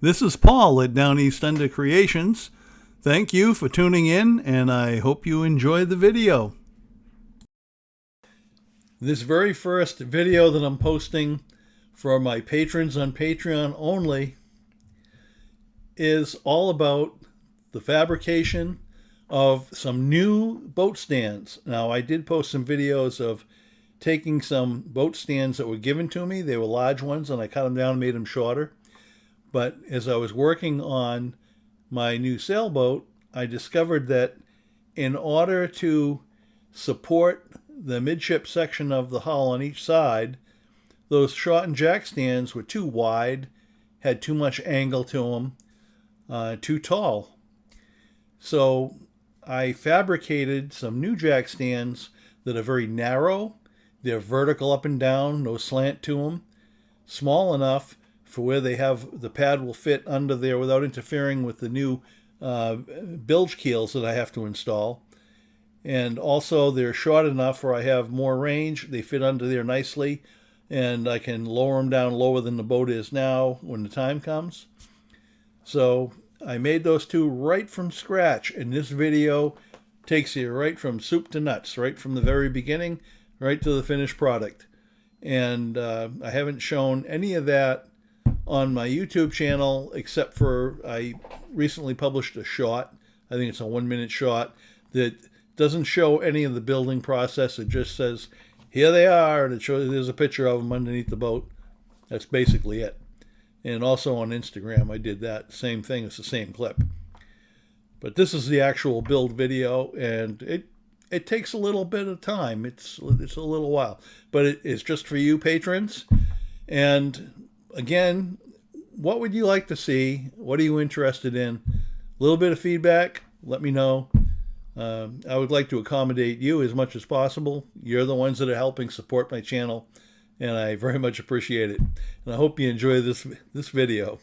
This is Paul at Downeast Under Creations. Thank you for tuning in, and I hope you enjoy the video. This very first video that I'm posting for my patrons on Patreon only is all about the fabrication of some new boat stands. Now, I did post some videos of taking some boat stands that were given to me. They were large ones, and I cut them down and made them shorter. But as I was working on my new sailboat, I discovered that in order to support the midship section of the hull on each side, those short and jack stands were too wide, had too much angle to them, too tall. So I fabricated some new jack stands that are very narrow. They're vertical up and down, no slant to them, small enough for where they have the pad will fit under there without interfering with the new bilge keels that I have to install. And also they're short enough where I have more range. They fit under there nicely, and I can lower them down lower than the boat is now when the time comes. So I made those two right from scratch, and this video takes you right from soup to nuts, right from the very beginning, right to the finished product. And I haven't shown any of that on my YouTube channel, except for I recently published a short. I think it's a 1-minute short that doesn't show any of the building process. It just says, here they are, and it shows there's a picture of them underneath the boat. That's basically it. And also on Instagram, I did that same thing. It's the same clip. But this is the actual build video, and it takes a little bit of time. It's a little while, but it's just for you patrons. And again, what would you like to see? What are you interested in? A little bit of feedback, let me know. I would like to accommodate you as much as possible. You're the ones that are helping support my channel, and I very much appreciate it. And I hope you enjoy this video.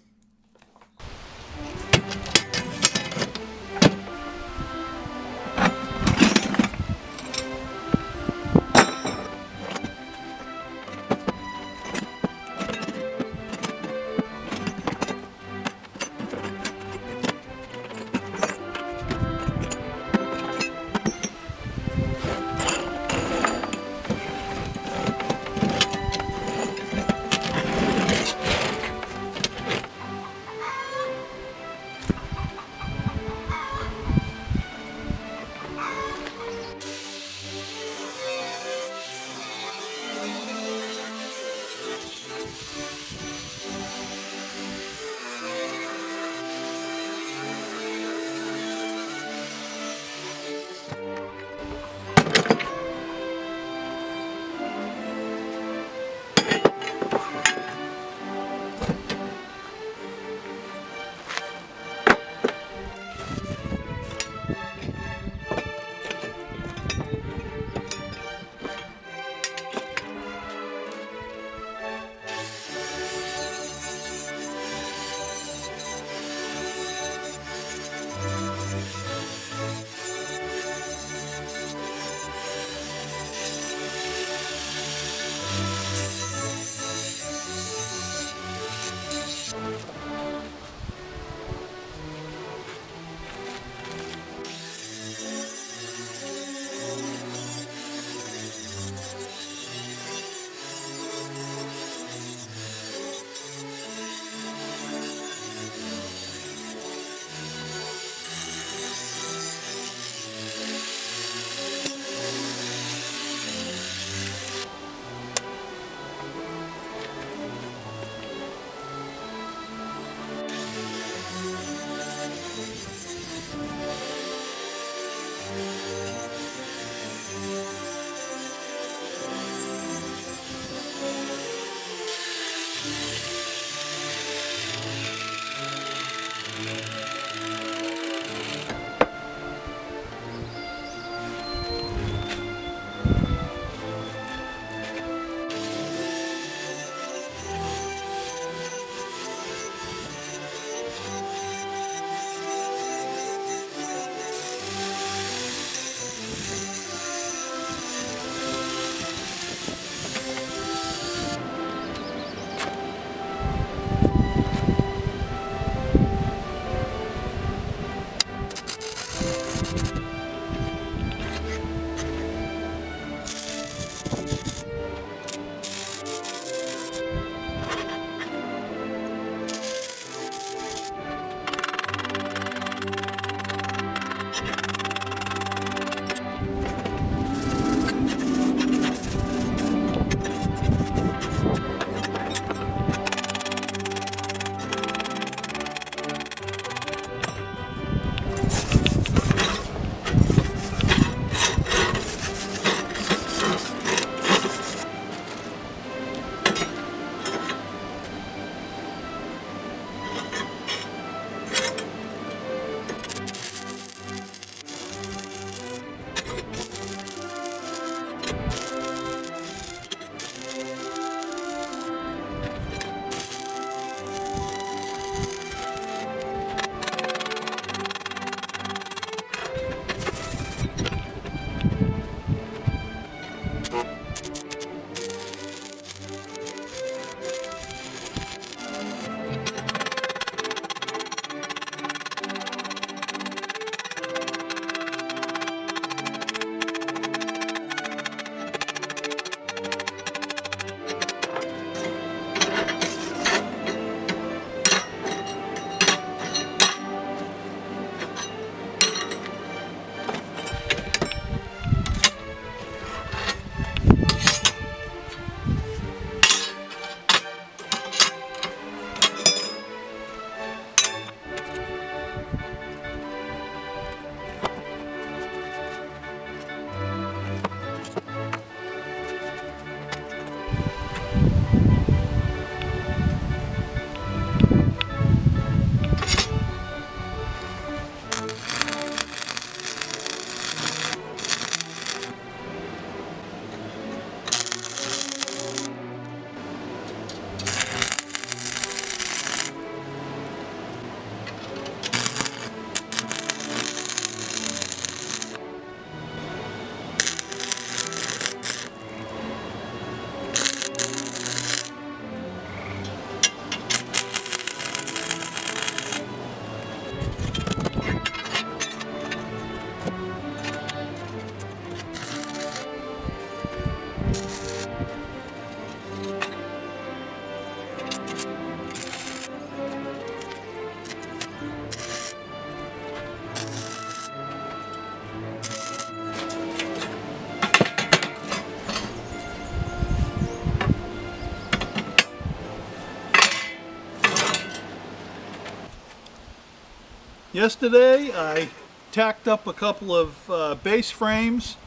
Yesterday I tacked up a couple of base frames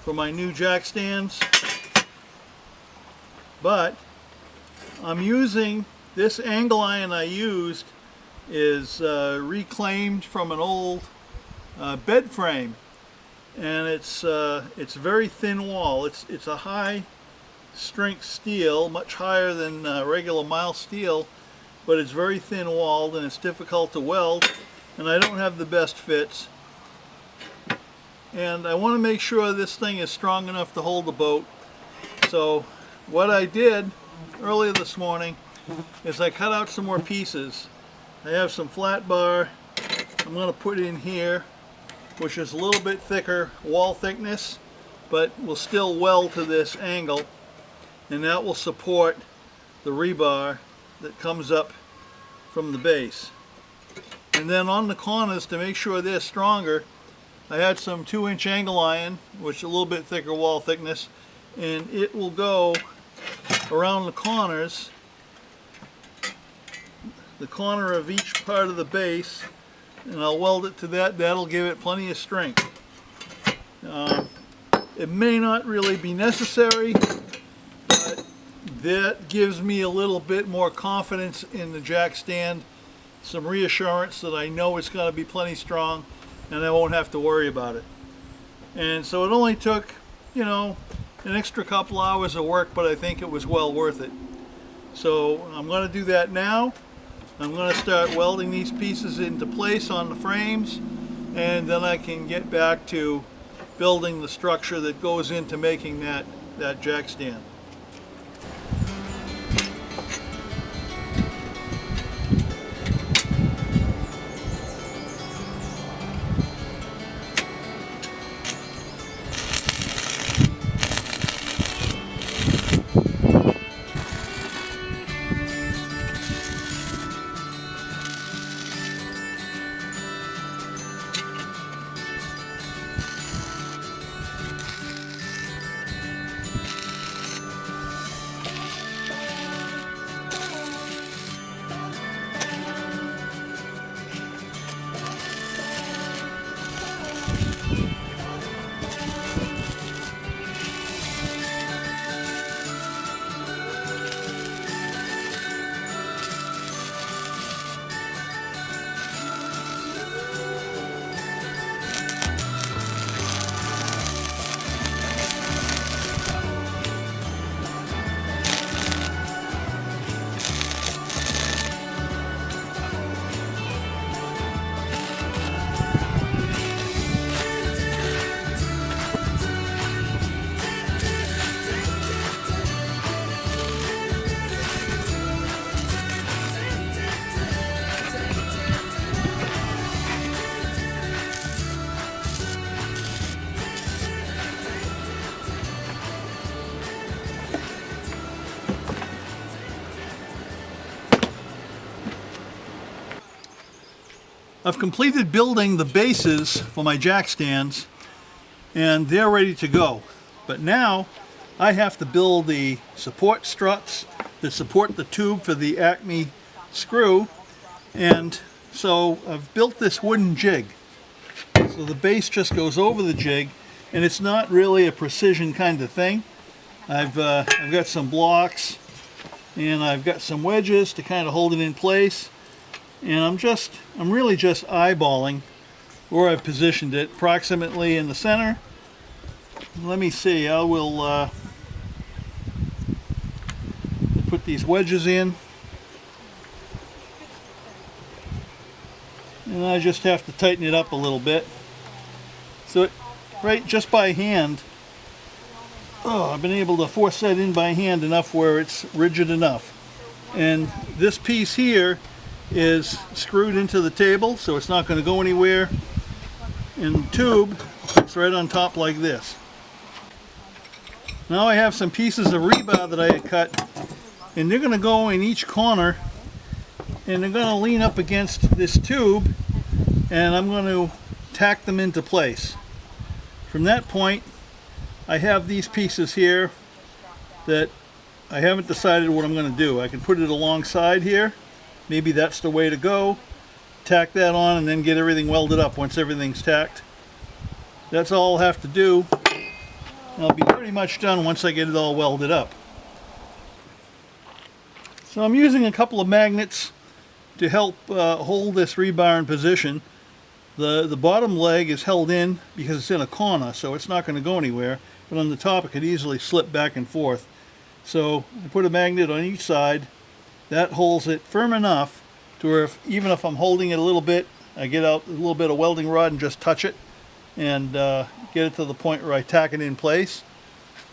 for my new jack stands, but I'm using this angle iron I used is reclaimed from an old bed frame, and it's very thin wall. It's a high strength steel, much higher than regular mild steel, but it's very thin walled and it's difficult to weld, and I don't have the best fits. And I want to make sure this thing is strong enough to hold the boat. So what I did earlier this morning is I cut out some more pieces. I have some flat bar I'm going to put in here, which is a little bit thicker wall thickness, but will still weld to this angle, and that will support the rebar that comes up from the base. And then on the corners, to make sure they're stronger, I had some 2-inch angle iron, which is a little bit thicker wall thickness, and it will go around the corners, the corner of each part of the base, and I'll weld it to that. That'll give it plenty of strength. It may not really be necessary, but that gives me a little bit more confidence in the jack stand, some reassurance that I know it's going to be plenty strong and I won't have to worry about it. And so it only took, you know, an extra couple hours of work, but I think it was well worth it. So I'm going to do that now. I'm going to start welding these pieces into place on the frames, and then I can get back to building the structure that goes into making that jack stand. I've completed building the bases for my jack stands, and they're ready to go. But now I have to build the support struts that support the tube for the Acme screw, and so I've built this wooden jig. So the base just goes over the jig, and it's not really a precision kind of thing. I've got some blocks, and I've got some wedges to kind of hold it in place. And I'm really just eyeballing where I've positioned it, approximately in the center. Let me see, I will put these wedges in. And I just have to tighten it up a little bit. So right just by hand, I've been able to force that in by hand enough where it's rigid enough. And this piece here is screwed into the table, so it's not going to go anywhere. And the tube fits right on top like this. Now I have some pieces of rebar that I had cut, and they're going to go in each corner, and they're going to lean up against this tube, and I'm going to tack them into place. From that point, I have these pieces here that I haven't decided what I'm going to do. I can put it alongside here. Maybe that's the way to go. tack that on and then get everything welded up once everything's tacked. That's all I'll have to do. And I'll be pretty much done once I get it all welded up. So I'm using a couple of magnets to help hold this rebar in position. The bottom leg is held in because it's in a corner, so it's not going to go anywhere. But on the top it could easily slip back and forth. So I put a magnet on each side. That holds it firm enough to where even if I'm holding it a little bit, I get out a little bit of welding rod and just touch it and get it to the point where I tack it in place.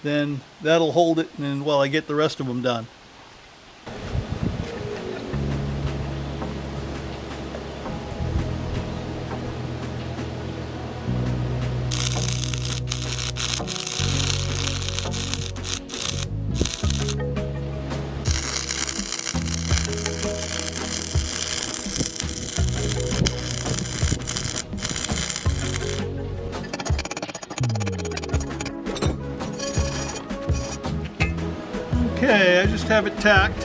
Then that'll hold it and while I get the rest of them done. Okay, I just have it tacked.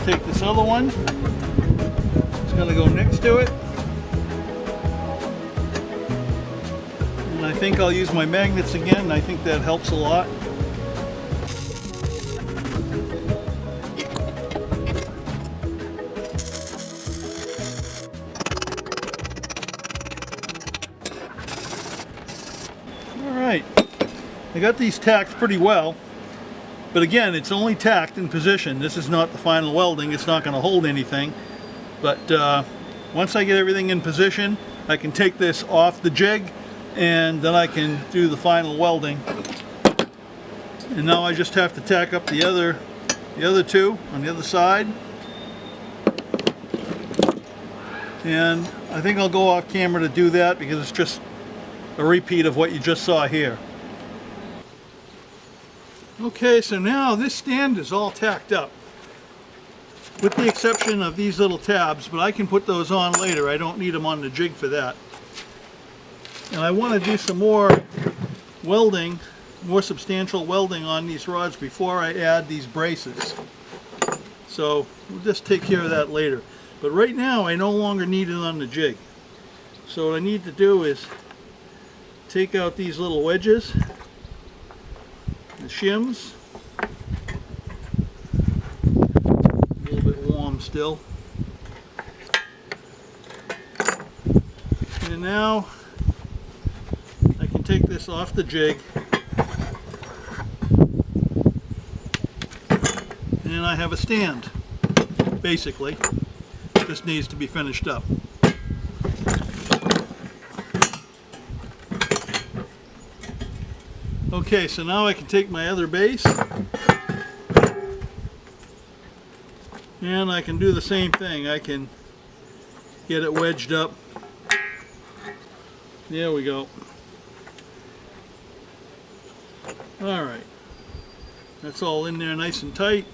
Take this other one. It's going to go next to it. And I think I'll use my magnets again. I think that helps a lot. Alright, I got these tacked pretty well, but again, it's only tacked in position. This is not the final welding. It's not going to hold anything, but once I get everything in position, I can take this off the jig and then I can do the final welding. And now I just have to tack up the other two on the other side. And I think I'll go off camera to do that because it's just a repeat of what you just saw here. Okay, so now this stand is all tacked up, with the exception of these little tabs, but I can put those on later. I don't need them on the jig for that. And I want to do some more welding, more substantial welding on these rods before I add these braces. So we'll just take care of that later. But right now I no longer need it on the jig. So what I need to do is take out these little wedges, the shims, a little bit warm still, and now I can take this off the jig and I have a stand. Basically, this needs to be finished up. Okay, so now I can take my other base and I can do the same thing. I can get it wedged up. There we go. Alright, that's all in there nice and tight.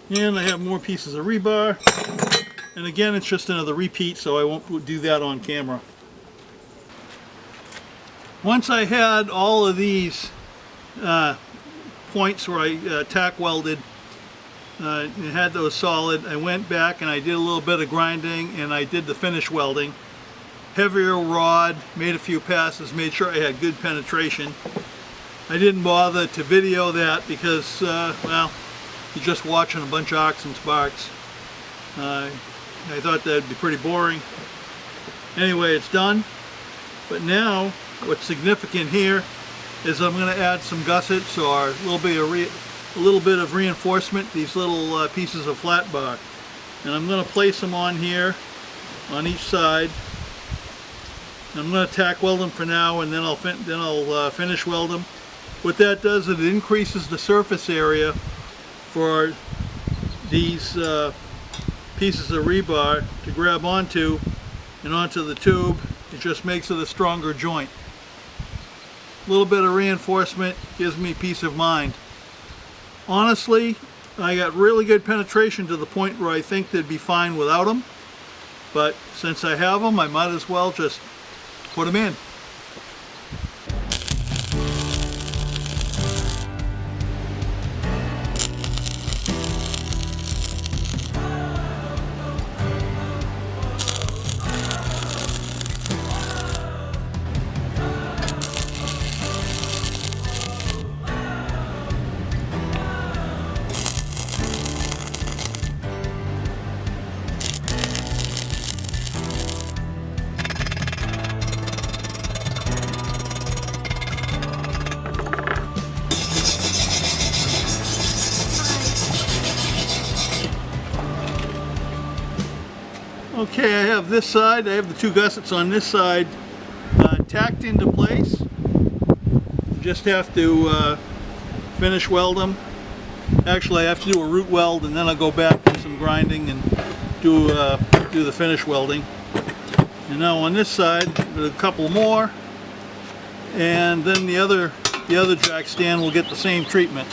And I have more pieces of rebar. And again, it's just another repeat, so I won't do that on camera. Once I had all of these points where I tack welded and had those solid, I went back and I did a little bit of grinding and I did the finish welding. Heavier rod, made a few passes, made sure I had good penetration. I didn't bother to video that because, well, you're just watching a bunch of arcs and sparks. I thought that'd be pretty boring. Anyway, it's done. But now, what's significant here is I'm going to add some gussets or a little bit of reinforcement, these little pieces of flat bar. And I'm going to place them on here, on each side. I'm going to tack weld them for now, and then I'll finish weld them. What that does is it increases the surface area for these pieces of rebar to grab onto and onto the tube. It just makes it a stronger joint. A little bit of reinforcement gives me peace of mind. Honestly, I got really good penetration to the point where I think they'd be fine without them. But since I have them, I might as well just put them in. Okay, I have this side, I have the two gussets on this side tacked into place. Just have to finish weld them. Actually, I have to do a root weld, and then I'll go back and some grinding and do the finish welding. And now on this side, a couple more, and then the other jack stand will get the same treatment.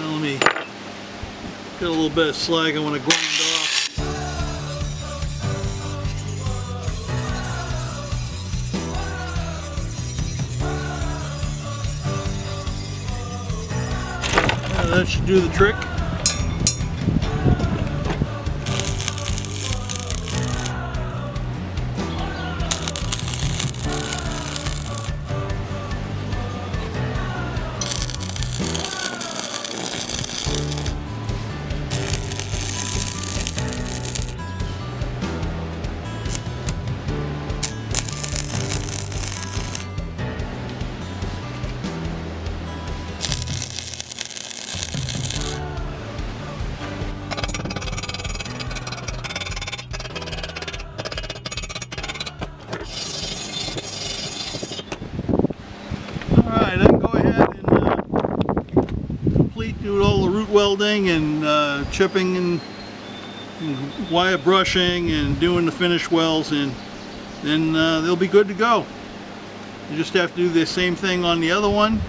Let me get a little bit of slag I want to grind off. That should do the trick. Alright, I can go ahead and do all the root welding and chipping and wire brushing and doing the finish welds, and then they'll be good to go. You just have to do the same thing on the other one,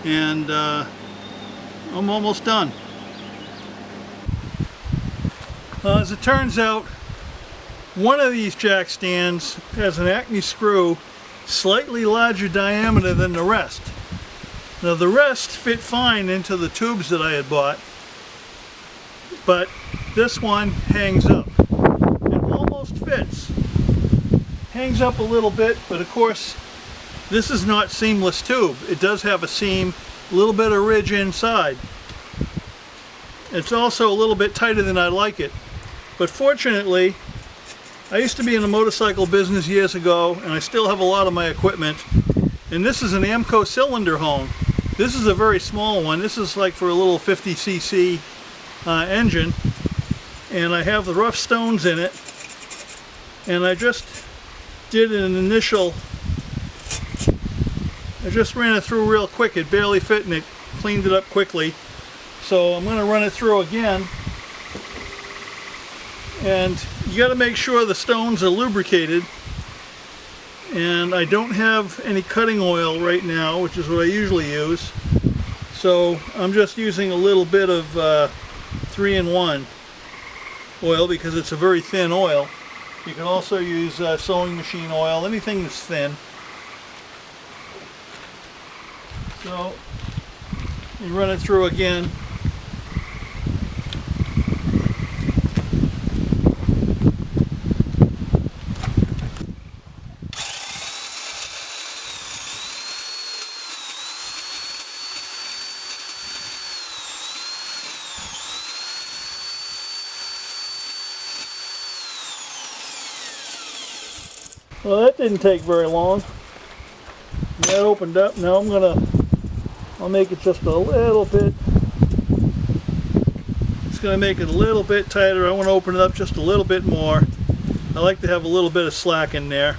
and I'm almost done. As it turns out, one of these jack stands has an Acme screw slightly larger diameter than the rest. Now the rest fit fine into the tubes that I had bought, but this one hangs up. It almost fits. Hangs up a little bit, but of course this is not seamless tube. It does have a seam, a little bit of ridge inside. It's also a little bit tighter than I like it, but fortunately I used to be in the motorcycle business years ago, and I still have a lot of my equipment. And this is an Amco cylinder hone. This is a very small one. This is like for a little 50cc engine. And I have the rough stones in it. And I just did an initial, I just ran it through real quick. It barely fit, and it cleaned it up quickly. So I'm going to run it through again. And you got to make sure the stones are lubricated, and I don't have any cutting oil right now, which is what I usually use, so I'm just using a little bit of 3-in-1 oil because it's a very thin oil. You can also use sewing machine oil, anything that's thin. So you run it through again. Well, that didn't take very long. That opened up. Now I'll make it just a little bit. It's going to make it a little bit tighter. I want to open it up just a little bit more. I like to have a little bit of slack in there.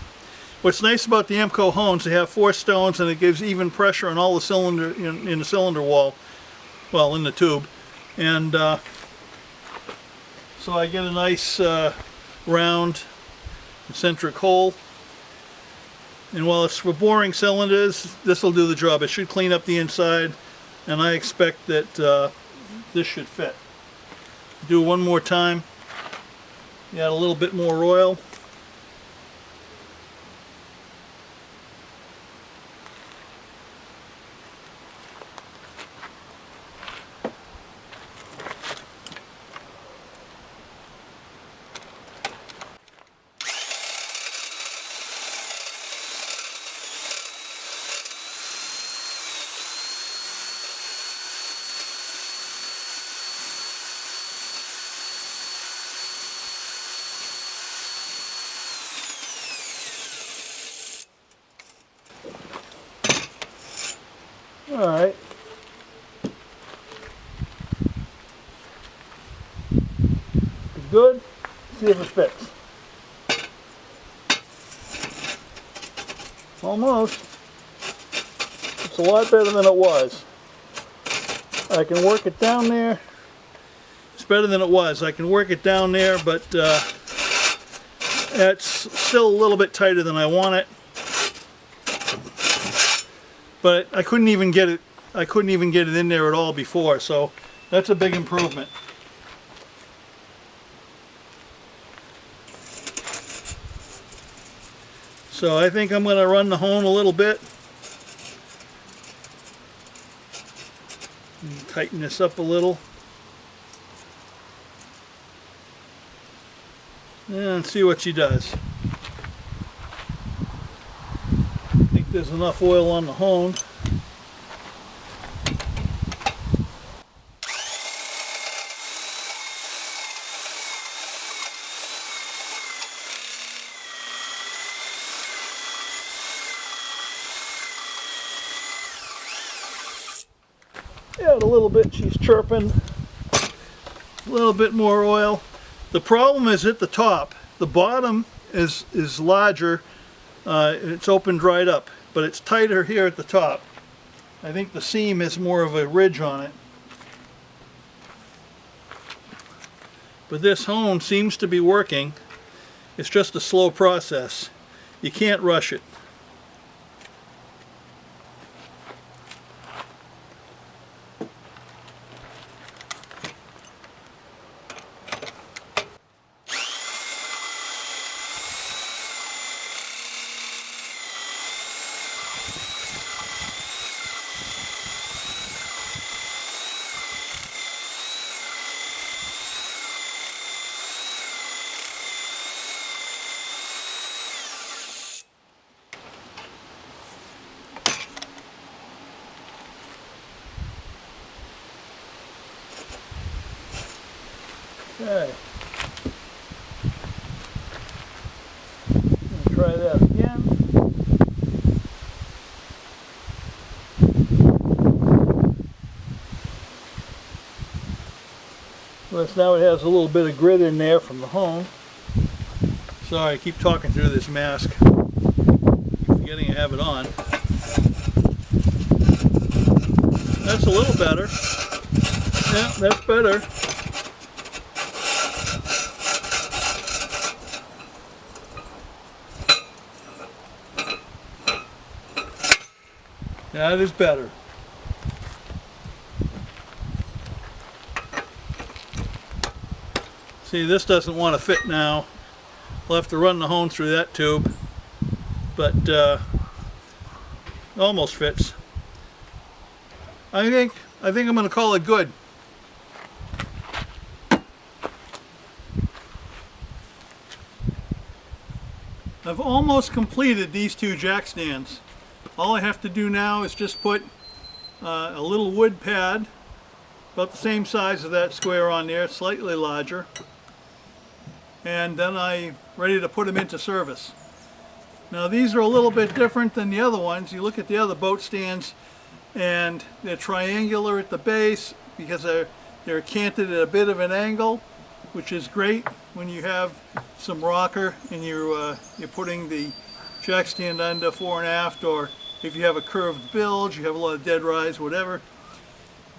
What's nice about the Amco hones, they have 4 stones, and it gives even pressure on all the cylinder in the cylinder wall, well, in the tube. And so I get a nice round concentric hole. And while it's for boring cylinders, this will do the job. It should clean up the inside, and I expect that this should fit. Do it one more time. Add a little bit more oil. Alright. good. See if it fits. Almost. It's a lot better than it was. I can work it down there. It's better than it was. I can work it down there, but it's still a little bit tighter than I want it. But I couldn't even get it. I couldn't even get it in there at all before, so that's a big improvement. So I think I'm going to run the hone a little bit. And tighten this up a little. And see what she does. I think there's enough oil on the hone. Yeah, a little bit, she's chirping. A little bit more oil. The problem is at the top. The bottom is larger. It's opened right up, but it's tighter here at the top. I think the seam has more of a ridge on it. But this hone seems to be working. It's just a slow process. You can't rush it. Okay. Try that again. Well, now it has a little bit of grit in there from the hone. Sorry, I keep talking through this mask. Keep forgetting I have it on. That's a little better. Yeah, that's better. That is better. See, this doesn't want to fit now. We'll have to run the hone through that tube, but almost fits. I think I'm going to call it good. I've almost completed these two jack stands. All I have to do now is just put a little wood pad, about the same size as that square on there, slightly larger, and then I'm ready to put them into service. Now these are a little bit different than the other ones. You look at the other boat stands and they're triangular at the base because they're canted at a bit of an angle, which is great when you have some rocker and you're putting the jack stand under fore and aft, or if you have a curved bilge, you have a lot of dead rise, whatever.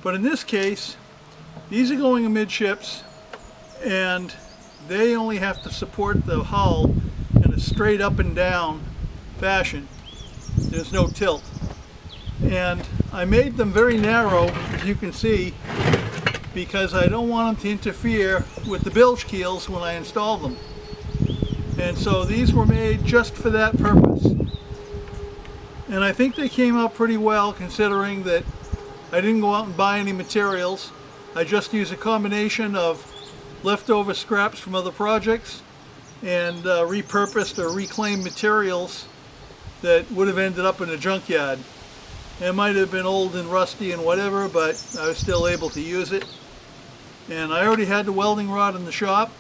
But in this case, these are going amidships, and they only have to support the hull in a straight up and down fashion. There's no tilt. And I made them very narrow, as you can see, because I don't want them to interfere with the bilge keels when I install them. And so these were made just for that purpose. And I think they came out pretty well, considering that I didn't go out and buy any materials. I just used a combination of leftover scraps from other projects and repurposed or reclaimed materials that would have ended up in a junkyard. It might have been old and rusty and whatever, but I was still able to use it. And I already had the welding rod in the shop.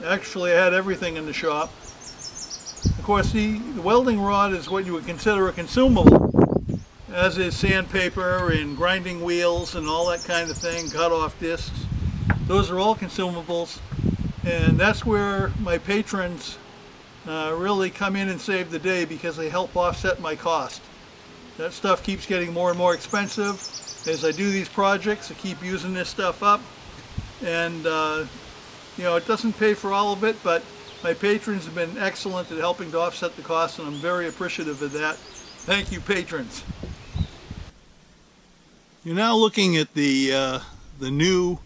Actually, I had everything in the shop. Of course, the welding rod is what you would consider a consumable, as is sandpaper and grinding wheels and all that kind of thing, cut-off discs. Those are all consumables, and that's where my patrons really come in and save the day, because they help offset my cost. That stuff keeps getting more and more expensive as I do these projects. I keep using this stuff up, and you know, it doesn't pay for all of it, but my patrons have been excellent at helping to offset the cost, and I'm very appreciative of that. Thank you, patrons. You're now looking at the new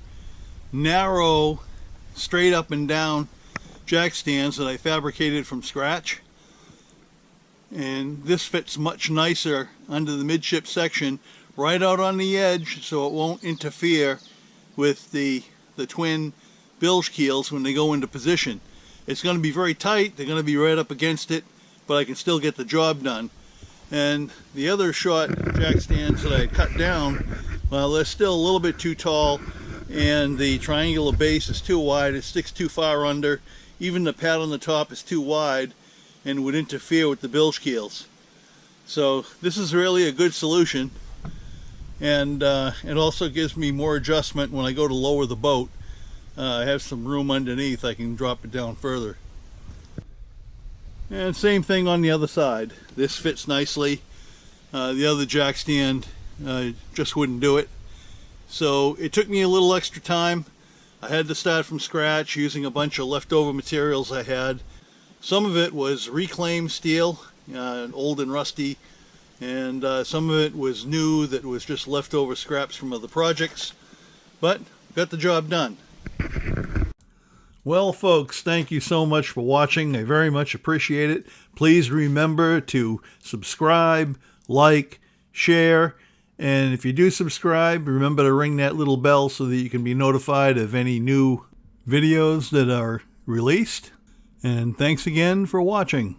narrow straight up and down jack stands that I fabricated from scratch, and this fits much nicer under the midship section right out on the edge, so it won't interfere with the twin bilge keels when they go into position. It's going to be very tight, they're going to be right up against it, but I can still get the job done. And the other short jack stands that I cut down, well, they're still a little bit too tall, and the triangular base is too wide. It sticks too far under. Even the pad on the top is too wide and would interfere with the bilge keels. So this is really a good solution, and it also gives me more adjustment when I go to lower the boat. I have some room underneath, I can drop it down further. And same thing on the other side. This fits nicely. The other jack stand just wouldn't do it. So it took me a little extra time. I had to start from scratch using a bunch of leftover materials I had. Some of it was reclaimed steel, old and rusty, and some of it was new that was just leftover scraps from other projects, but got the job done. Well, folks, thank you so much for watching. I very much appreciate it. Please remember to subscribe, like, share, and if you do subscribe, remember to ring that little bell so that you can be notified of any new videos that are released. And thanks again for watching.